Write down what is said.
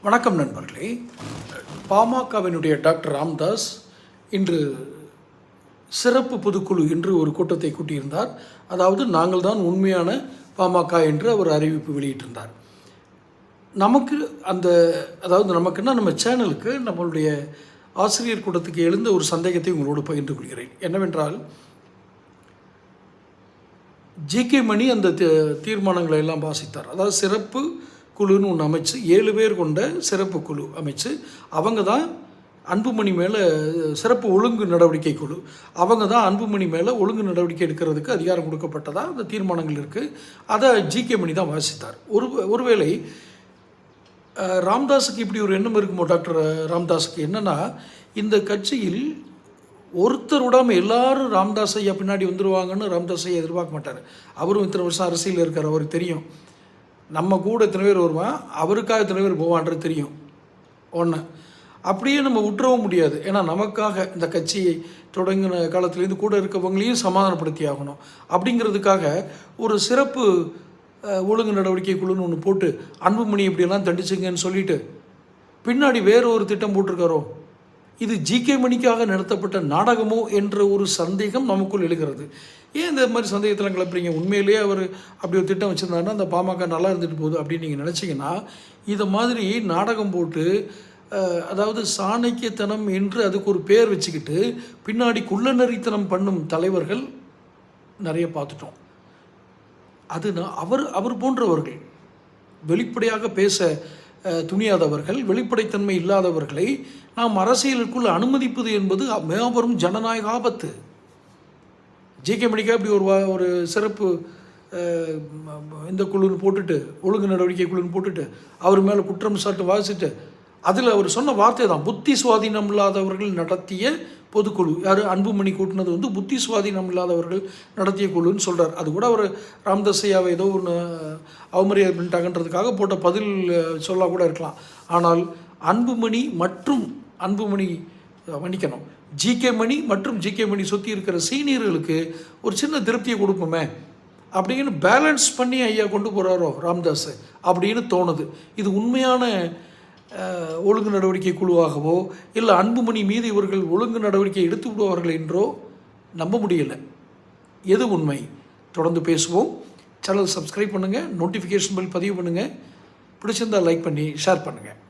வணக்கம் நண்பர்களே. பாமகவினுடைய டாக்டர் ராம்தாஸ் இன்று சிறப்பு பொதுக்குழு என்று ஒரு கூட்டத்தை கூட்டியிருந்தார். அதாவது நாங்கள் தான் உண்மையான பாமக என்று அவர் அறிவிப்பு வெளியிட்டிருந்தார். நமக்கு நமக்குன்னா நம்ம சேனலுக்கு நம்மளுடைய ஆசிரியர் கூட்டத்துக்கு எழுந்த ஒரு சந்தேகத்தை உங்களோடு பகிர்ந்து கொள்கிறேன். என்னவென்றால், ஜி.கே. மணி அந்த தீர்மானங்களை எல்லாம் வாசித்தார். அதாவது சிறப்பு குழுன்னு ஒன்று அமைச்சு 7 பேர் கொண்ட சிறப்பு குழு அமைச்சு அவங்க தான் அன்புமணி மேலே சிறப்பு ஒழுங்கு நடவடிக்கை குழு அவங்க தான் அன்புமணி மேலே ஒழுங்கு நடவடிக்கை எடுக்கிறதுக்கு அதிகாரம் கொடுக்கப்பட்டதா அந்த தீர்மானங்கள் இருக்குது. அதை ஜி.கே. மணி தான் வாசித்தார். ஒருவேளை ராம்தாஸுக்கு இப்படி ஒரு எண்ணம் இருக்குமோ? டாக்டர் ராம்தாஸுக்கு என்னென்னா, இந்த கட்சியில் ஒருத்தர் விடாமல் எல்லாரும் ராம்தாஸ் ஐயா பின்னாடி வந்துடுவாங்கன்னு ராம்தாஸ் ஐயா எதிர்பார்க்க மாட்டார். அவரும் இத்தனை வருஷம் அரசியலில் இருக்கார். அவருக்கு தெரியும் நம்ம கூட இத்தனை பேர் வருவான், அவருக்காக இத்தனை பேர் போவான்றது தெரியும். ஒன்று அப்படியே நம்ம விட்டுறவும் முடியாது. ஏன்னா நமக்காக இந்த கட்சியை தொடங்கின காலத்துலேருந்து கூட இருக்கவங்களையும் சமாதானப்படுத்தி ஆகணும். அப்படிங்கிறதுக்காக ஒரு சிறப்பு ஒழுங்கு நடவடிக்கை குழுன்னு ஒன்று போட்டு அன்புமணி இப்படியெல்லாம் தண்டிச்சுங்கன்னு சொல்லிட்டு பின்னாடி வேறு ஒரு திட்டம் போட்டிருக்காரோ, இது ஜி.கே. மணிக்காக நடத்தப்பட்ட நாடகமோ என்ற ஒரு சந்தேகம் நமக்குள் எழுகிறது. ஏன் இந்த மாதிரி சந்தேகத்தில் கிளப்புறீங்க? உண்மையிலேயே அவர் அப்படி ஒரு திட்டம் வச்சுருந்தாருன்னா அந்த பாமக நல்லா இருந்துட்டு போகுது அப்படின்னு நீங்கள் நினச்சிங்கன்னா, இதை மாதிரி நாடகம் போட்டு அதாவது சாணக்கியத்தனம் என்று அதுக்கு ஒரு பேர் வச்சுக்கிட்டு பின்னாடி குள்ளநரித்தனம் பண்ணும் தலைவர்கள் நிறைய பார்த்துட்டோம். அது அவர் போன்றவர்கள் வெளிப்படையாக பேச துணியாதவர்கள், வெளிப்படைத்தன்மை இல்லாதவர்களை நாம் அரசியலுக்குள் அனுமதிப்பது என்பது மாபெரும் ஜனநாயக ஆபத்து. ஜி.கே. மணிக்கா இப்படி ஒரு சிறப்பு இந்த குழுன்னு போட்டுட்டு ஒழுங்கு நடவடிக்கை குழுன்னு போட்டுட்டு அவர் மேலே குற்றம் சாட்டு வாசிட்டு அதில் அவர் சொன்ன வார்த்தை தான் புத்தி சுவாதீனம் இல்லாதவர்கள் நடத்திய பொதுக்குழு. யார்? அன்புமணி கூட்டினது புத்தி சுவாதீனம் இல்லாதவர்கள் நடத்திய குழுன்னு சொல்கிறார். அது கூட அவர் ராம்தாஸ் ஐயாவை ஏதோ ஒன்று அவமரியாதை பண்ணிட்டாங்கன்றதுக்காக போட்ட பதில் சொல்ல கூட இருக்கலாம். ஆனால் அன்புமணி மன்னிக்கணும், ஜி.கே. மணி மற்றும் ஜி.கே. மணி சுற்றி இருக்கிற சீனியர்களுக்கு ஒரு சின்ன திருப்தியை கொடுப்போமே அப்படின்னு பேலன்ஸ் பண்ணி ஐயா கொண்டு போகிறாரோ ராம்தாஸ் அப்படின்னு தோணுது. இது உண்மையான ஒழுங்கு நடவடிக்கை குழுவாகவோ இல்லை அன்புமணி மீது இவர்கள் ஒழுங்கு நடவடிக்கை எடுத்து விடுவார்கள் என்றோ நம்ப முடியலை. எது உண்மை? தொடர்ந்து பேசுவோம். சேனல் சப்ஸ்கிரைப் பண்ணுங்கள், நோட்டிஃபிகேஷன் பில் பதிவு பண்ணுங்கள், பிடிச்சிருந்தால் லைக் பண்ணி ஷேர் பண்ணுங்கள்.